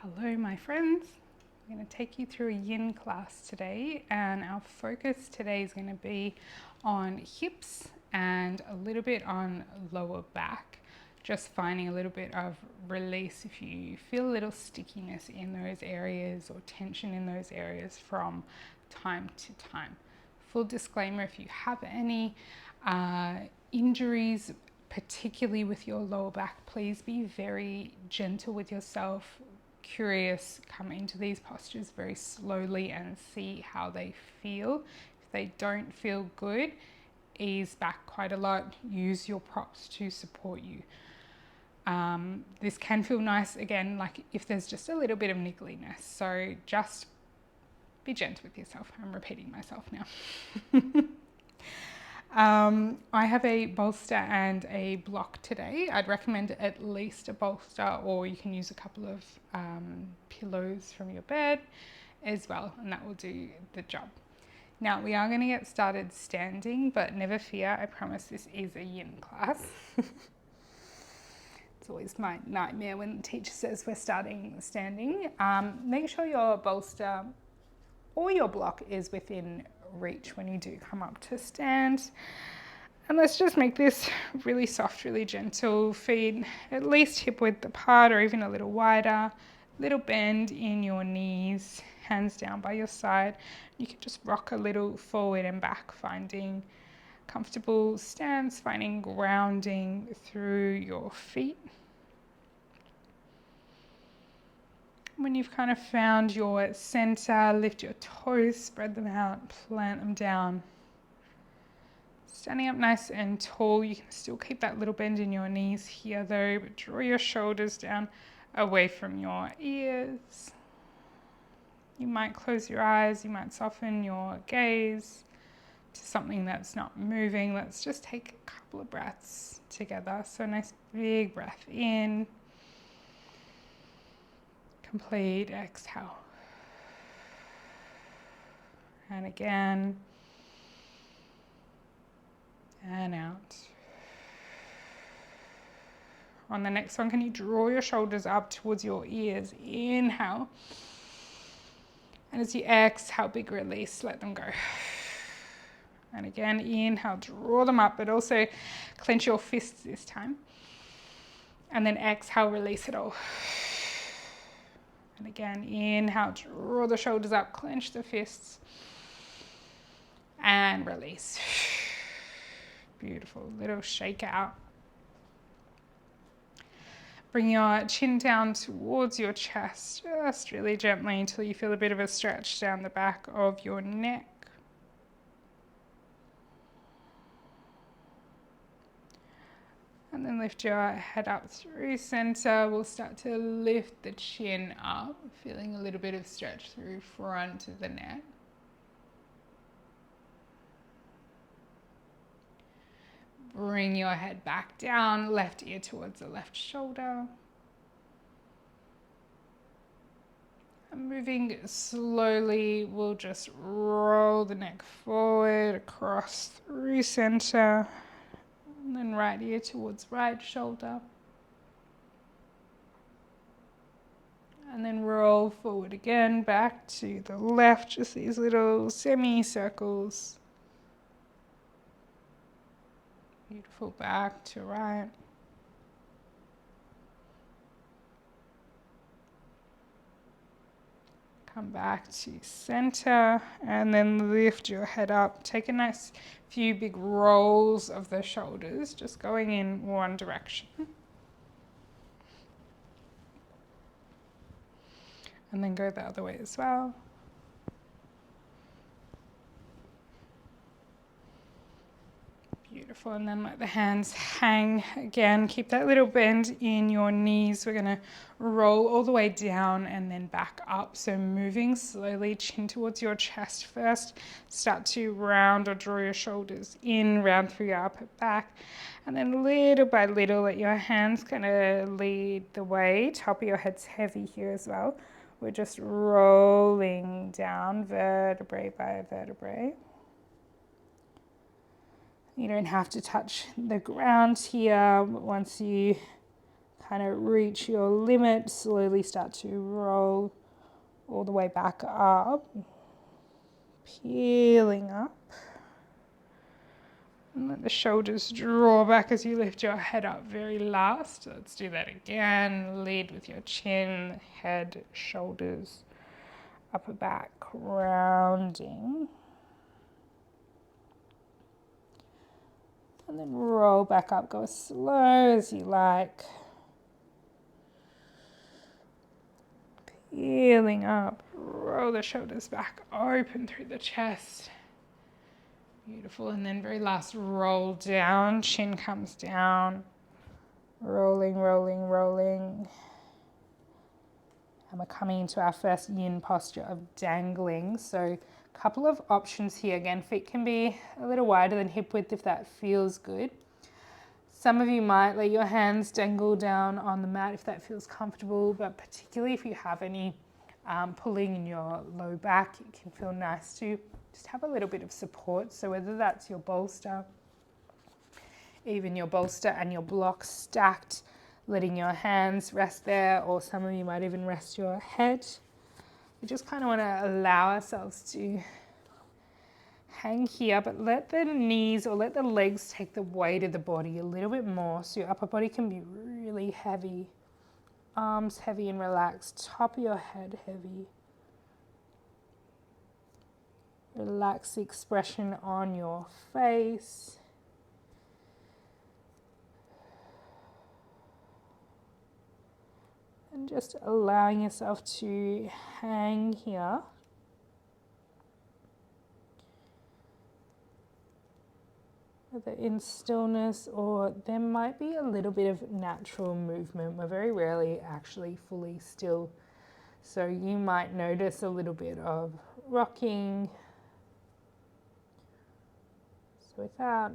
Hello my friends, I'm going to take you through a yin class today, and our focus today is going to be on hips and a little bit on lower back, just finding a little bit of release if you feel a little stickiness in those areas or tension in those areas from time to time. Full disclaimer, if you have any injuries, particularly with your lower back, please be very gentle with yourself, curious, come into these postures very slowly and see how they feel. If they don't feel good, ease back quite a lot, use your props to support you. This can feel nice again, like if there's just a little bit of niggliness, so just be gentle with yourself. I'm repeating myself now. I have a bolster and a block today. I'd recommend at least a bolster, or you can use a couple of pillows from your bed as well, and that will do the job. Now we are going to get started standing, but never fear, I promise this is a yin class. It's always my nightmare when the teacher says we're starting standing. Make sure your bolster or your block is within reach when you do come up to stand. And let's just make this really soft, really gentle. Feet at least hip width apart or even a little wider. Little bend in your knees, hands down by your side. You can just rock a little forward and back, finding comfortable stance, finding grounding through your feet. When you've kind of found your center, lift your toes, spread them out, plant them down. Standing up nice and tall, you can still keep that little bend in your knees here though, but draw your shoulders down away from your ears. You might close your eyes, you might soften your gaze to something that's not moving. Let's just take a couple of breaths together. So nice big breath in. Complete exhale. And again. And out. On the next one, can you draw your shoulders up towards your ears? Inhale. And as you exhale, big release, let them go. And again, inhale, draw them up, but also clench your fists this time. And then exhale, release it all. And again, inhale, draw the shoulders up, clench the fists. And release. Beautiful, little shake out. Bring your chin down towards your chest, just really gently until you feel a bit of a stretch down the back of your neck. And then lift your head up through center. We'll start to lift the chin up, feeling a little bit of stretch through front of the neck. Bring your head back down, left ear towards the left shoulder. And moving slowly, we'll just roll the neck forward, across through center. And then right ear towards right shoulder. And then roll forward again, back to the left, just these little semicircles. Beautiful, back to right. Come back to center and then lift your head up. Take a nice few big rolls of the shoulders, just going in one direction. And then go the other way as well. Beautiful, and then let the hands hang again. Keep that little bend in your knees. We're going to roll all the way down and then back up. So moving slowly, chin towards your chest first. Start to round or draw your shoulders in, round through your upper back. And then little by little, let your hands kind of lead the way. Top of your head's heavy here as well. We're just rolling down vertebrae by vertebrae. You don't have to touch the ground here. Once you kind of reach your limit, slowly start to roll all the way back up, peeling up. And let the shoulders draw back as you lift your head up very last. Let's do that again. Lead with your chin, head, shoulders, upper back, rounding. And then roll back up. Go as slow as you like. Peeling up. Roll the shoulders back. Open through the chest. Beautiful. And then very last, roll down. Chin comes down. Rolling, rolling, rolling. And we're coming into our first yin posture of dangling. So a couple of options here. Again, feet can be a little wider than hip width if that feels good. Some of you might let your hands dangle down on the mat if that feels comfortable, but particularly if you have any pulling in your low back, it can feel nice to just have a little bit of support. So whether that's your bolster, even your bolster and your block stacked, letting your hands rest there, or some of you might even rest your head. We just kind of want to allow ourselves to hang here, but let the knees or let the legs take the weight of the body a little bit more, so your upper body can be really heavy, arms heavy and relaxed, top of your head heavy. Relax the expression on your face. And just allowing yourself to hang here. Whether in stillness, or there might be a little bit of natural movement. We're very rarely actually fully still. So you might notice a little bit of rocking. So without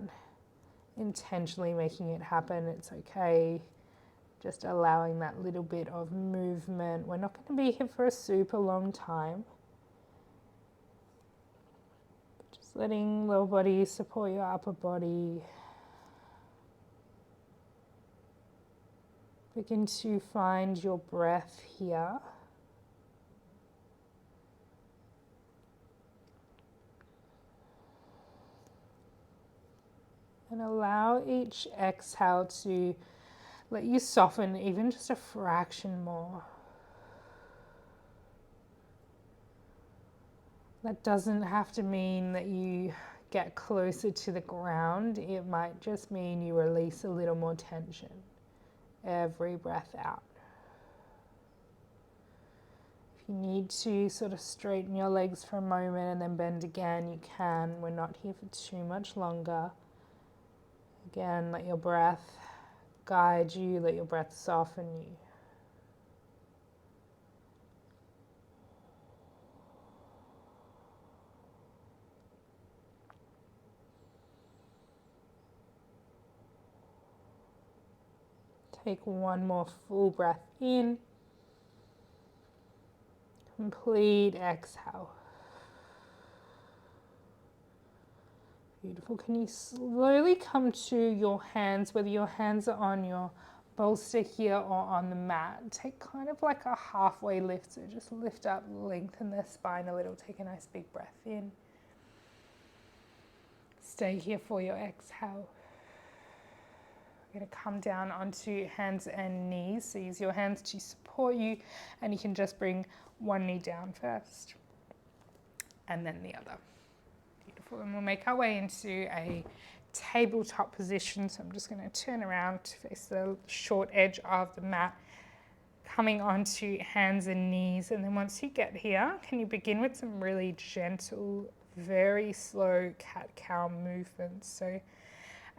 intentionally making it happen, it's okay. Just allowing that little bit of movement. We're not going to be here for a super long time. Just letting lower body support your upper body. Begin to find your breath here. And allow each exhale to let you soften even just a fraction more. That doesn't have to mean that you get closer to the ground. It might just mean you release a little more tension every breath out. If you need to sort of straighten your legs for a moment and then bend again, you can. We're not here for too much longer. Again, let your breath guide you, let your breath soften you. Take one more full breath in. Complete exhale. Beautiful. Can you slowly come to your hands, whether your hands are on your bolster here or on the mat? Take kind of like a halfway lift. So just lift up, lengthen the spine a little. Take a nice big breath in. Stay here for your exhale. We're going to come down onto hands and knees. So use your hands to support you, and you can just bring one knee down first and then the other. Beautiful. And we'll make our way into a tabletop position. So I'm just going to turn around to face the short edge of the mat, coming onto hands and knees. And then once you get here, can you begin with some really gentle, very slow cat-cow movements. So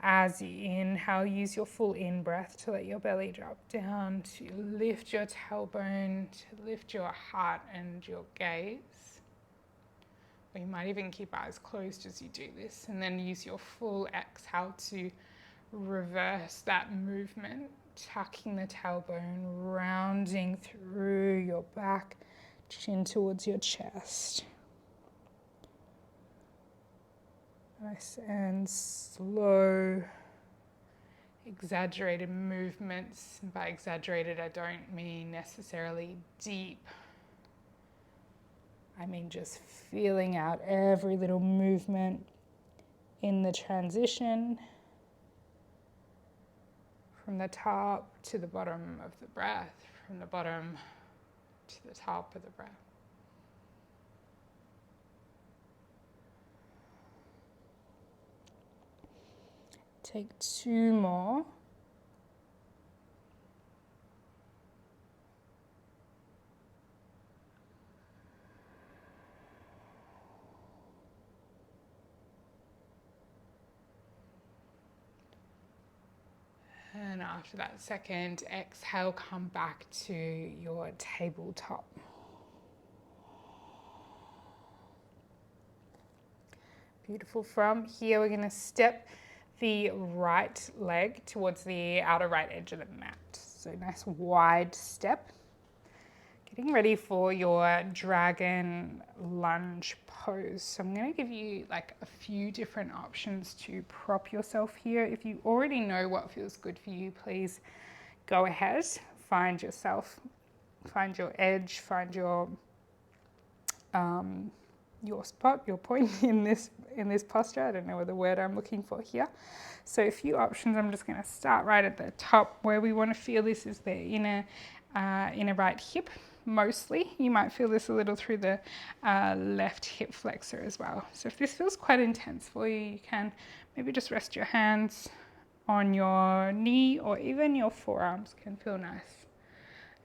as you inhale, use your full in-breath to let your belly drop down, to lift your tailbone, to lift your heart and your gaze. Or you might even keep eyes closed as you do this, and then use your full exhale to reverse that movement, tucking the tailbone, rounding through your back, chin towards your chest. Nice and slow exaggerated movements. By exaggerated, I don't mean necessarily deep. I mean just feeling out every little movement in the transition from the top to the bottom of the breath, from the bottom to the top of the breath. Take 2 more. And after that second exhale, come back to your tabletop. Beautiful. From here, we're going to step the right leg towards the outer right edge of the mat. So nice wide step. Getting ready for your dragon lunge pose. So I'm going to give you like a few different options to prop yourself here. If you already know what feels good for you, please go ahead, find yourself, find your edge, find your spot, your point in this posture. I don't know what the word I'm looking for here. So a few options. I'm just going to start right at the top. Where we want to feel this is the inner right hip. Mostly, you might feel this a little through the left hip flexor as well. So if this feels quite intense for you, you can maybe just rest your hands on your knee, or even your forearms can feel nice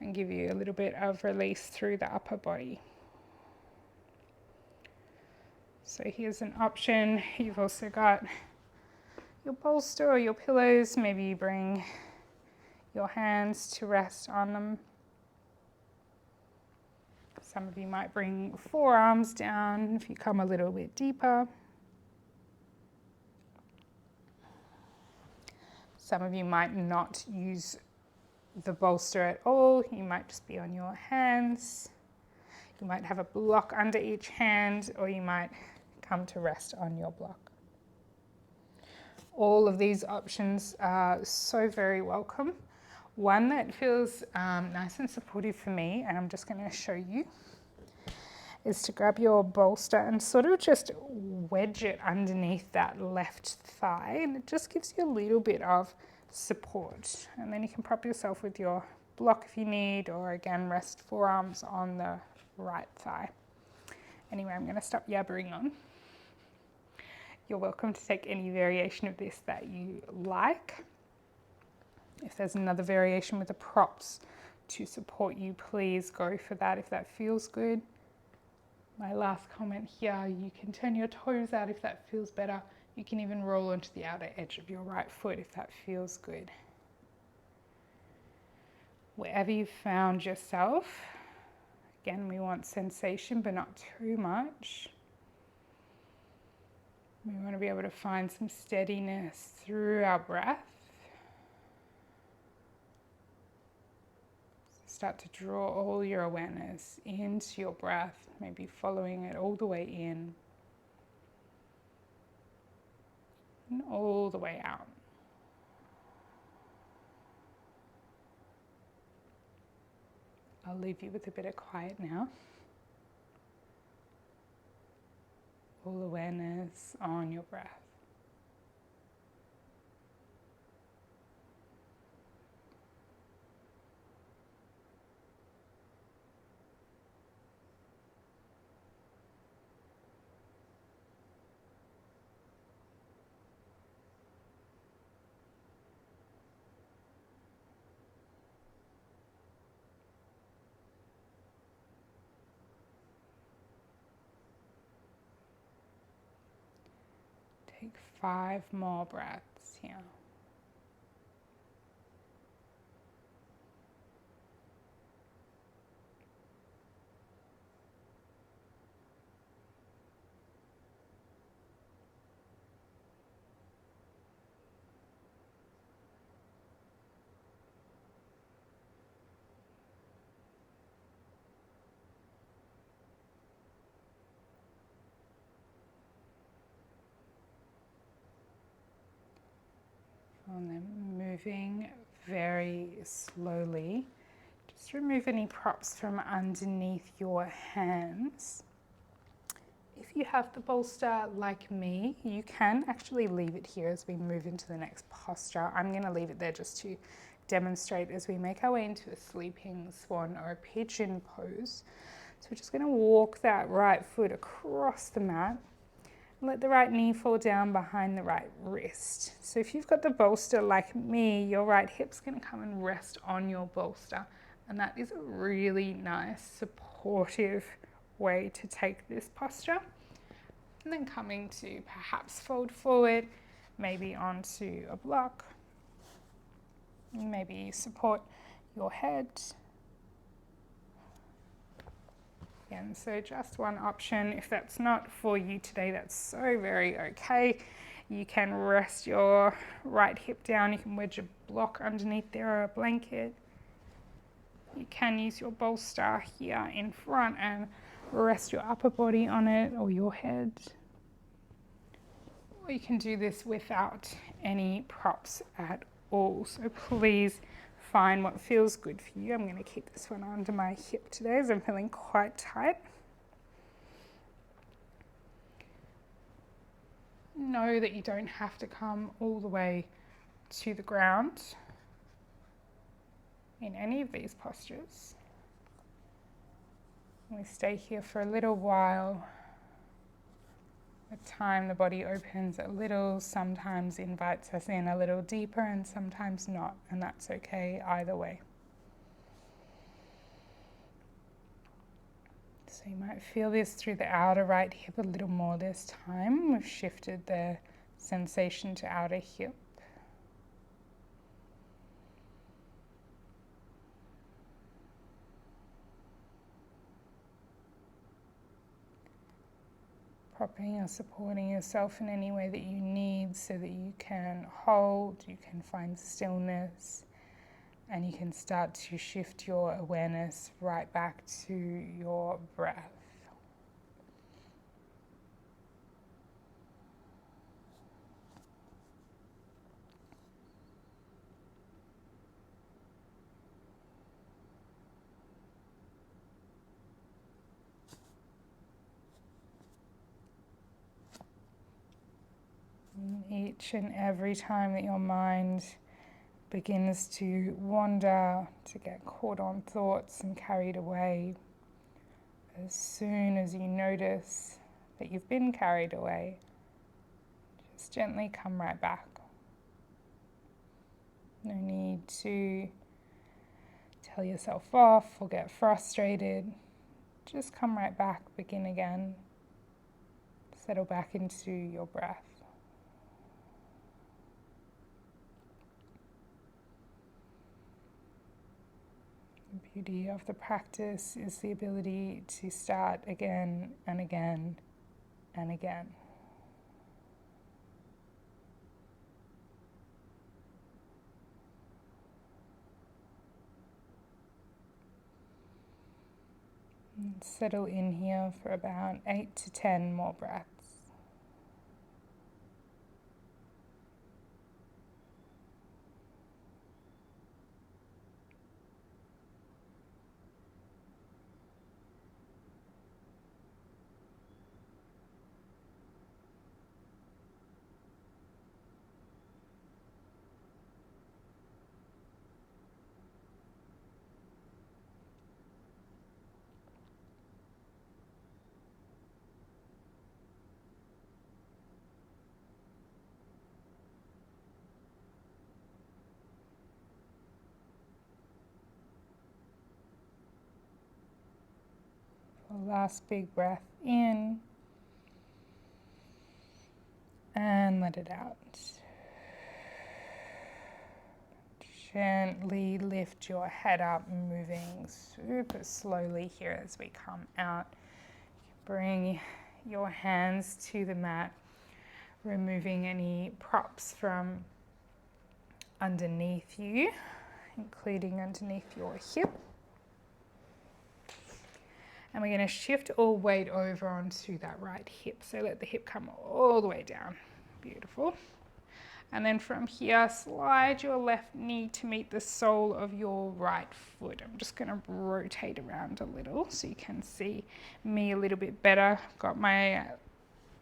and give you a little bit of release through the upper body. So here's an option. You've also got your bolster or your pillows. Maybe you bring your hands to rest on them. Some of you might bring forearms down if you come a little bit deeper. Some of you might not use the bolster at all. You might just be on your hands. You might have a block under each hand, or you might come to rest on your block. All of these options are so very welcome. One that feels nice and supportive for me, and I'm just going to show you, is to grab your bolster and sort of just wedge it underneath that left thigh, and it just gives you a little bit of support. And then you can prop yourself with your block if you need, or again, rest forearms on the right thigh. Anyway, I'm going to stop yabbering on. You're welcome to take any variation of this that you like. If there's another variation with the props to support you, please go for that if that feels good. My last comment here, you can turn your toes out if that feels better. You can even roll onto the outer edge of your right foot if that feels good. Wherever you've found yourself, again, we want sensation, but not too much. We want to be able to find some steadiness through our breath. Start to draw all your awareness into your breath, maybe following it all the way in and all the way out. I'll leave you with a bit of quiet now. All awareness on your breath. Take 5 more breaths here. moving very slowly. Just remove any props from underneath your hands. If you have the bolster like me, you can actually leave it here as we move into the next posture. I'm going to leave it there just to demonstrate as we make our way into a sleeping swan or a pigeon pose. So we're just going to walk that right foot across the mat. Let the right knee fall down behind the right wrist. So if you've got the bolster like me, your right hip's going to come and rest on your bolster. And that is a really nice, supportive way to take this posture. And then coming to perhaps fold forward, maybe onto a block. Maybe support your head. And so just one option. If that's not for you today, that's so very okay. You can rest your right hip down. You can wedge a block underneath there or a blanket. You can use your bolster here in front and rest your upper body on it or your head. Or you can do this without any props at all. So please find what feels good for you. I'm going to keep this one under my hip today as I'm feeling quite tight. Know that you don't have to come all the way to the ground in any of these postures. We stay here for a little while. With time, the body opens a little, sometimes invites us in a little deeper and sometimes not, and that's okay either way. So you might feel this through the outer right hip a little more this time. We've shifted the sensation to outer hip. Propping or supporting yourself in any way that you need so that you can hold, you can find stillness, and you can start to shift your awareness right back to your breath. Each and every time that your mind begins to wander, to get caught on thoughts and carried away, as soon as you notice that you've been carried away, just gently come right back. No need to tell yourself off or get frustrated. Just come right back, begin again. Settle back into your breath. The beauty of the practice is the ability to start again and again and again. And settle in here for about 8 to 10 more breaths. Last big breath in and let it out. Gently lift your head up, moving super slowly here as we come out. Bring your hands to the mat, removing any props from underneath you, including underneath your hip. And we're going to shift all weight over onto that right hip. So let the hip come all the way down. Beautiful. And then from here, slide your left knee to meet the sole of your right foot. I'm just going to rotate around a little so you can see me a little bit better. Got my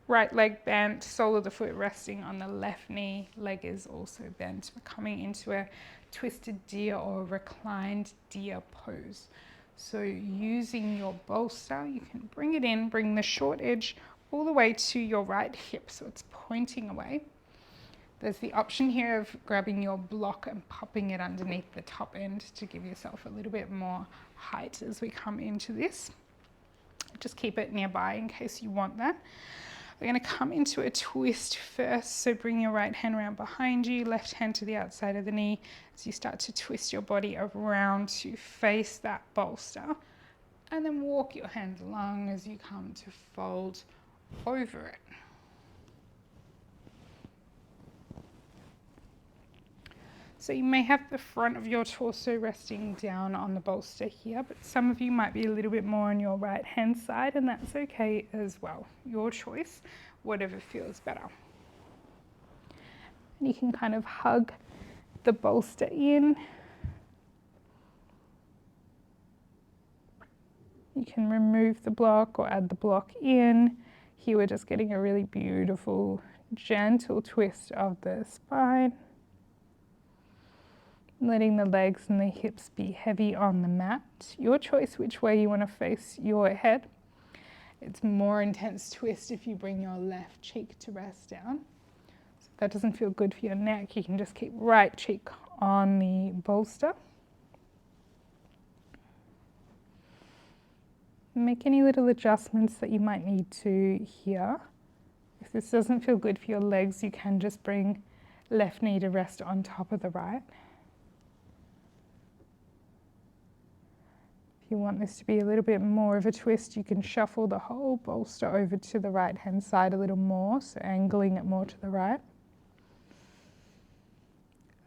right leg bent, sole of the foot resting on the left knee. Leg is also bent. We're coming into a twisted deer or reclined deer pose. So using your bolster, you can bring it in, bring the short edge all the way to your right hip so it's pointing away. There's the option here of grabbing your block and popping it underneath the top end to give yourself a little bit more height as we come into this. Just keep it nearby in case you want that. We're going to come into a twist first, so bring your right hand around behind you, left hand to the outside of the knee as you start to twist your body around to face that bolster, and then walk your hands along as you come to fold over it. So you may have the front of your torso resting down on the bolster here, but some of you might be a little bit more on your right hand side, and that's okay as well. Your choice, whatever feels better. And you can kind of hug the bolster in. You can remove the block or add the block in. Here we're just getting a really beautiful, gentle twist of the spine. Letting the legs and the hips be heavy on the mat. Your choice which way you want to face your head. It's more intense twist if you bring your left cheek to rest down. So if that doesn't feel good for your neck, you can just keep right cheek on the bolster. Make any little adjustments that you might need to here. If this doesn't feel good for your legs, you can just bring left knee to rest on top of the right. If you want this to be a little bit more of a twist, you can shuffle the whole bolster over to the right hand side a little more, so angling it more to the right.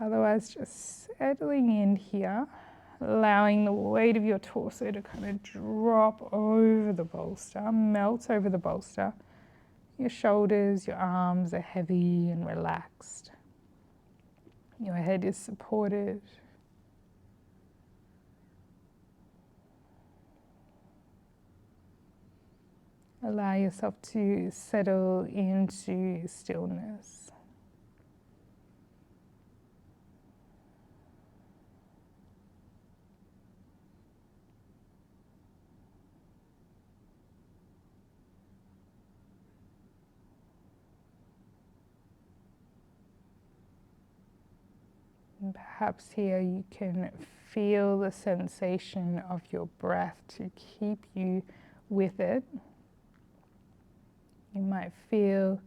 Otherwise, just settling in here, allowing the weight of your torso to kind of drop over the bolster, melt over the bolster. Your shoulders, your arms are heavy and relaxed. Your head is supported. Allow yourself to settle into stillness. And perhaps here you can feel the sensation of your breath to keep you with it. You might feel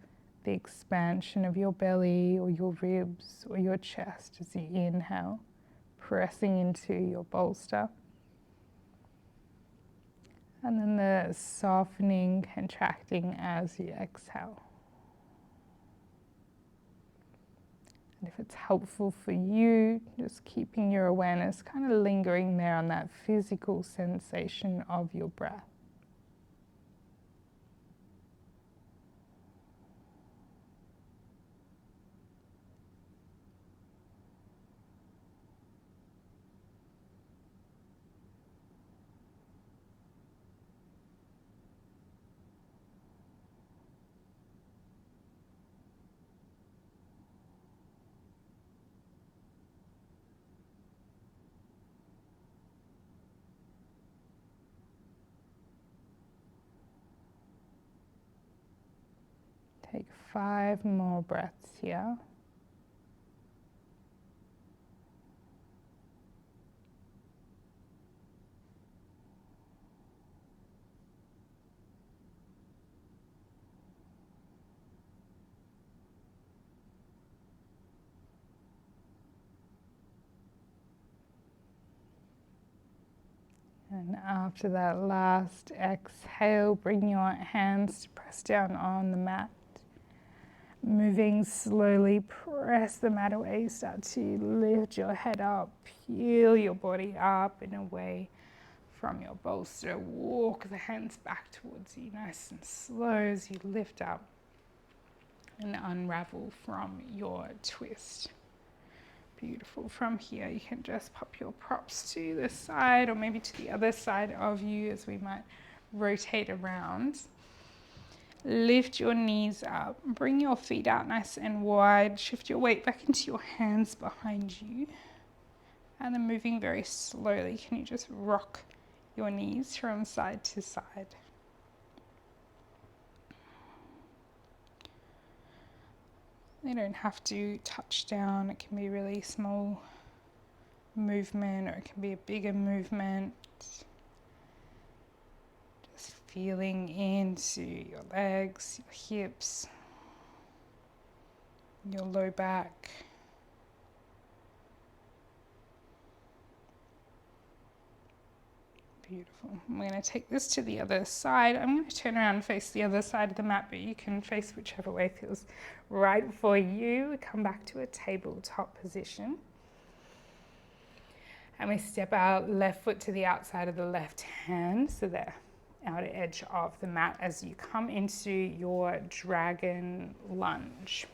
the expansion of your belly or your ribs or your chest as you inhale, pressing into your bolster. And then the softening, contracting as you exhale. And if it's helpful for you, just keeping your awareness kind of lingering there on that physical sensation of your breath. Take 5 more breaths here. And after that last exhale, bring your hands to press down on the mat. Moving slowly, press the mat away. Start to lift your head up, peel your body up and away from your bolster. Walk the hands back towards you nice and slow as you lift up. and unravel from your twist. Beautiful. From here you can just pop your props to the side or maybe to the other side of you as we might rotate around. Lift your knees up, bring your feet out nice and wide, shift your weight back into your hands behind you, and then moving very slowly, can you just rock your knees from side to side? They don't have to touch down, it can be a really small movement or it can be a bigger movement. Just feeling into your legs, your hips, your low back. Beautiful. I'm going to take this to the other side. I'm going to turn around and face the other side of the mat, but you can face whichever way feels right for you. Come back to a tabletop position. And we step our left foot to the outside of the left hand, so the outer edge of the mat as you come into your dragon lunge.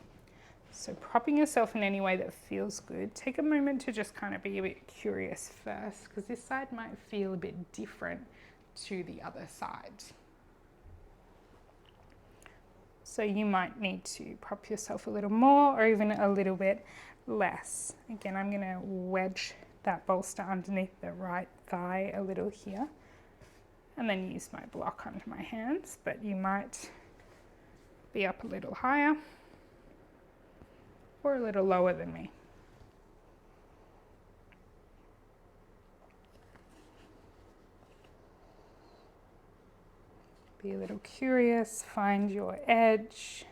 So propping yourself in any way that feels good. Take a moment to just kind of be a bit curious first, because this side might feel a bit different to the other side. So you might need to prop yourself a little more or even a little bit less. Again, I'm going to wedge that bolster underneath the right thigh a little here, and then use my block under my hands, but you might be up a little higher or a little lower than me. Be a little curious, find your edge.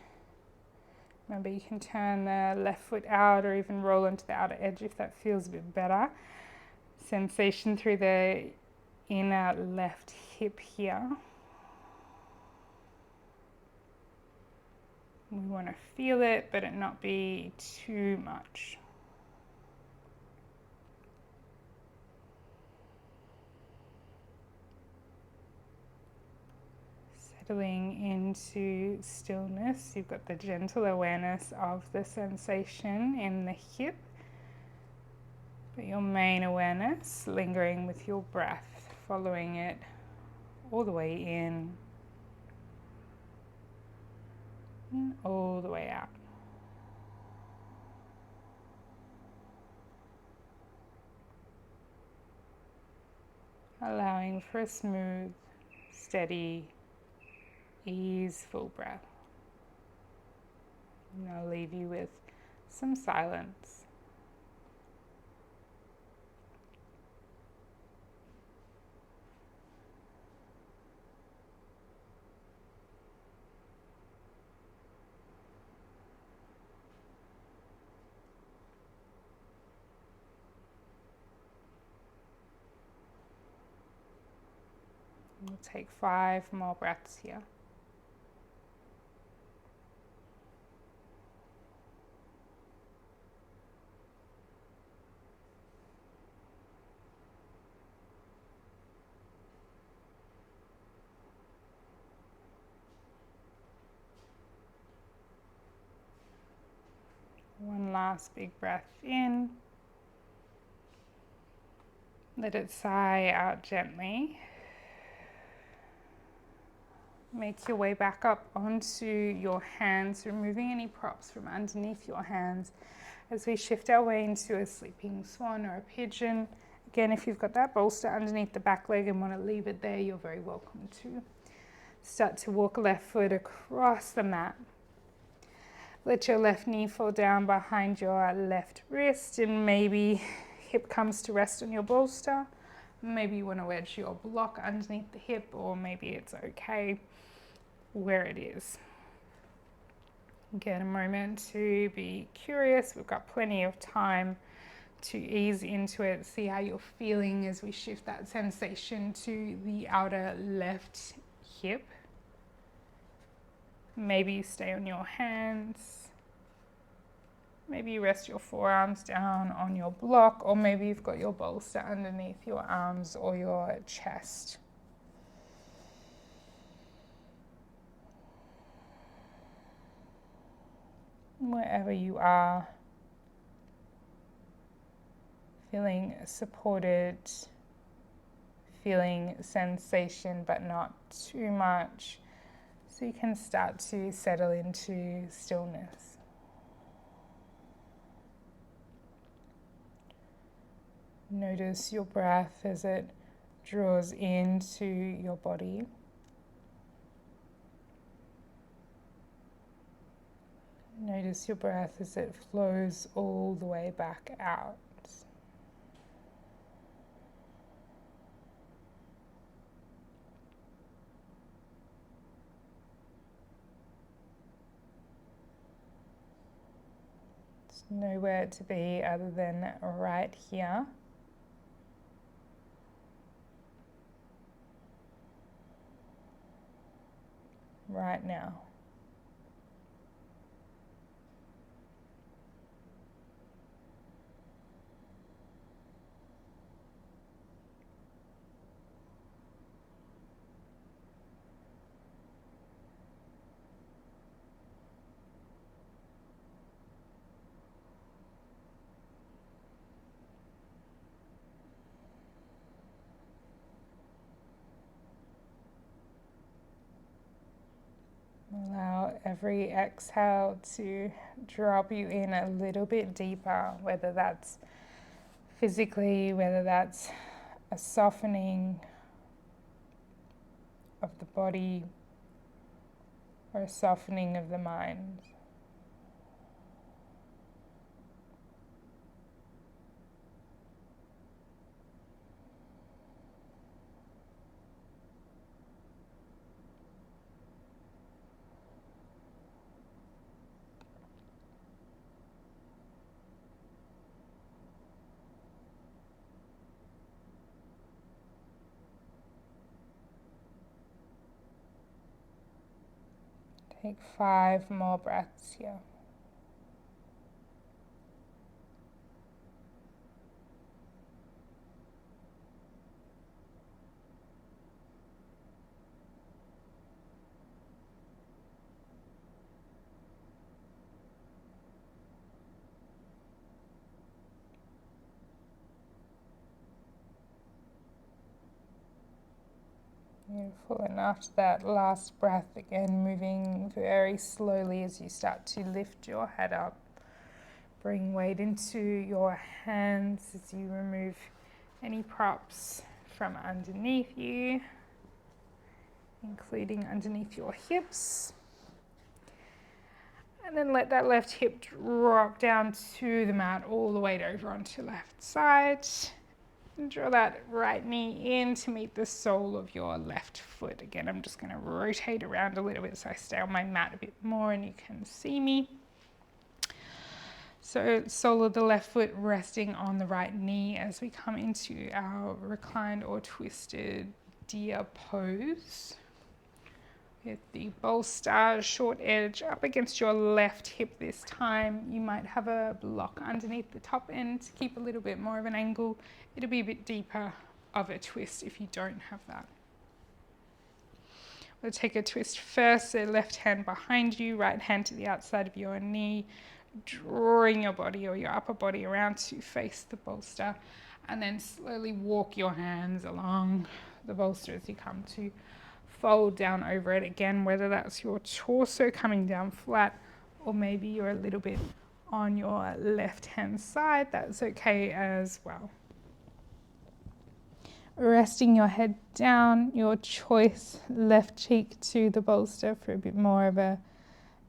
Remember, you can turn the left foot out or even roll into the outer edge if that feels a bit better. Sensation through the inner left hip here. We want to feel it, but it not be too much. Settling into stillness, you've got the gentle awareness of the sensation in the hip, but your main awareness lingering with your breath, following it all the way in and all the way out. Allowing for a smooth, steady, easeful breath. And I'll leave you with some silence. We'll take 5 more breaths here. One last big breath in. Let it sigh out gently. Make your way back up onto your hands, removing any props from underneath your hands as we shift our way into a sleeping swan or a pigeon. Again, if you've got that bolster underneath the back leg and want to leave it there, you're very welcome to. Start to walk left foot across the mat. Let your left knee fall down behind your left wrist, and maybe hip comes to rest on your bolster. Maybe you want to wedge your block underneath the hip, or maybe it's okay where it is. Get a moment to be curious. We've got plenty of time to ease into it. See how you're feeling as we shift that sensation to the outer left hip. Maybe you stay on your hands. Maybe you rest your forearms down on your block, or maybe you've got your bolster underneath your arms or your chest. Wherever you are, feeling supported, feeling sensation but not too much, so you can start to settle into stillness. Notice your breath as it draws into your body. Notice your breath as it flows all the way back out. There's nowhere to be other than right here. Right now. Allow every exhale to drop you in a little bit deeper, whether that's physically, whether that's a softening of the body or a softening of the mind. Take 5 more breaths here. Beautiful. And after that last breath, again moving very slowly as you start to lift your head up. Bring weight into your hands as you remove any props from underneath you, including underneath your hips. And then let that left hip drop down to the mat, all the way over onto the left side. And draw that right knee in to meet the sole of your left foot. Again, I'm just going to rotate around a little bit so I stay on my mat a bit more and you can see me. So sole of the left foot resting on the right knee as we come into our reclined or twisted deer pose. With the bolster, short edge up against your left hip this time. You might have a block underneath the top end to keep a little bit more of an angle. It'll be a bit deeper of a twist if you don't have that. We'll take a twist first, so left hand behind you, right hand to the outside of your knee, drawing your body or your upper body around to face the bolster, and then slowly walk your hands along the bolster as you come to fold down over it again, whether that's your torso coming down flat or maybe you're a little bit on your left hand side, that's okay as well. Resting your head down, your choice, left cheek to the bolster for a bit more of a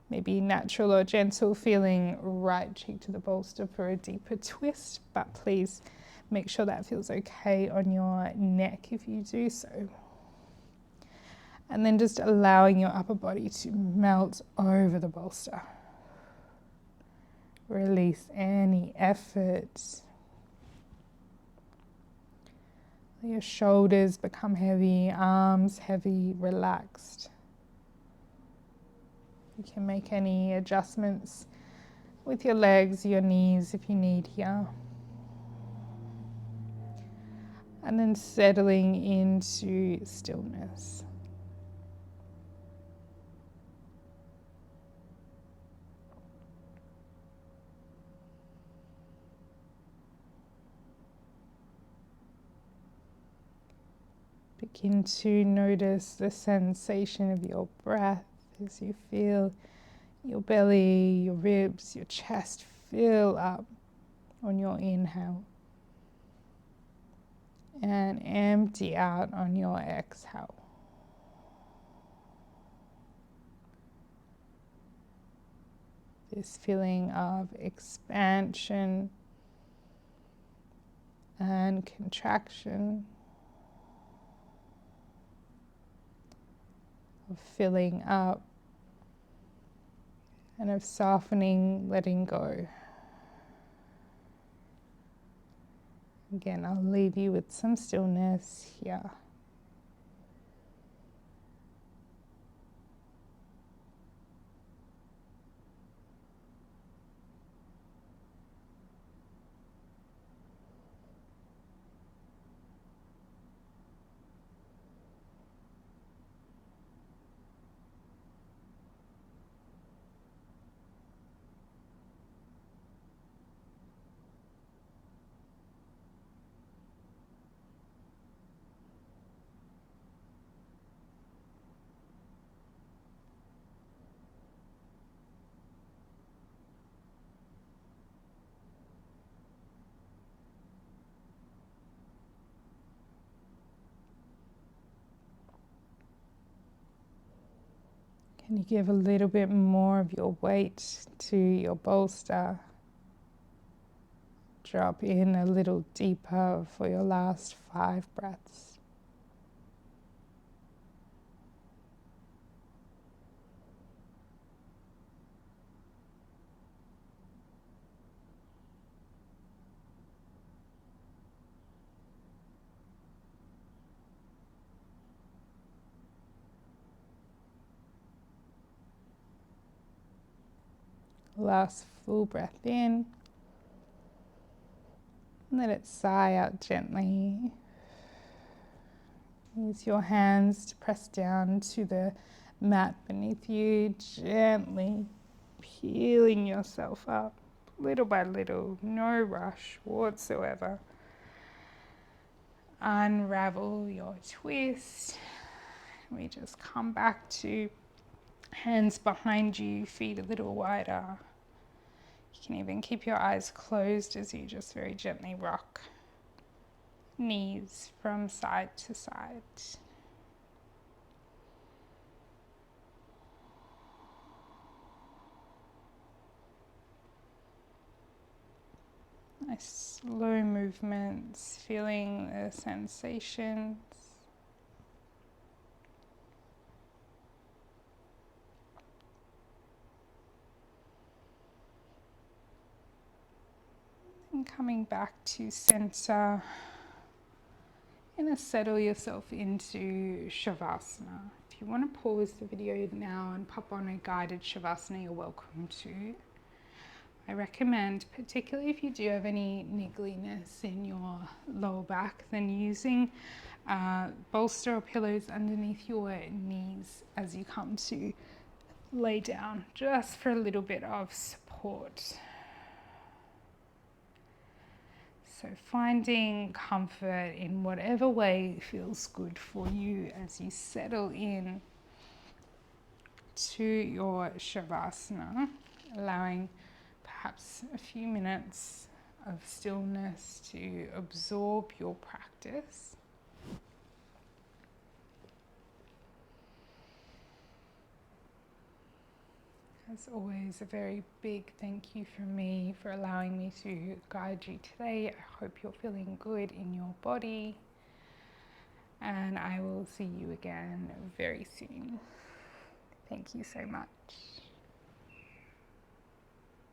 maybe natural or gentle feeling, right cheek to the bolster for a deeper twist, but please make sure that feels okay on your neck if you do so. And then just allowing your upper body to melt over the bolster. Release any effort. Your shoulders become heavy, arms heavy, relaxed. You can make any adjustments with your legs, your knees if you need here. And then settling into stillness. Begin to notice the sensation of your breath as you feel your belly, your ribs, your chest fill up on your inhale and empty out on your exhale. This feeling of expansion and contraction, of filling up and of softening, letting go. Again, I'll leave you with some stillness here. Can you give a little bit more of your weight to your bolster? Drop in a little deeper for your last 5 breaths. Last full breath in. Let it sigh out gently. Use your hands to press down to the mat beneath you, gently peeling yourself up little by little, no rush whatsoever. Unravel your twist. We just come back to hands behind you, feet a little wider. You can even keep your eyes closed as you just very gently rock knees from side to side. Nice slow movements, feeling the sensations. And coming back to center. And settle yourself into Shavasana. If you want to pause the video now and pop on a guided Shavasana, you're welcome to. I recommend, particularly if you do have any niggliness in your lower back, then using bolster or pillows underneath your knees as you come to lay down, just for a little bit of support. So finding comfort in whatever way feels good for you as you settle in to your Shavasana, allowing perhaps a few minutes of stillness to absorb your practice. As always, a very big thank you from me for allowing me to guide you today. I hope you're feeling good in your body, and I will see you again very soon. Thank you so much.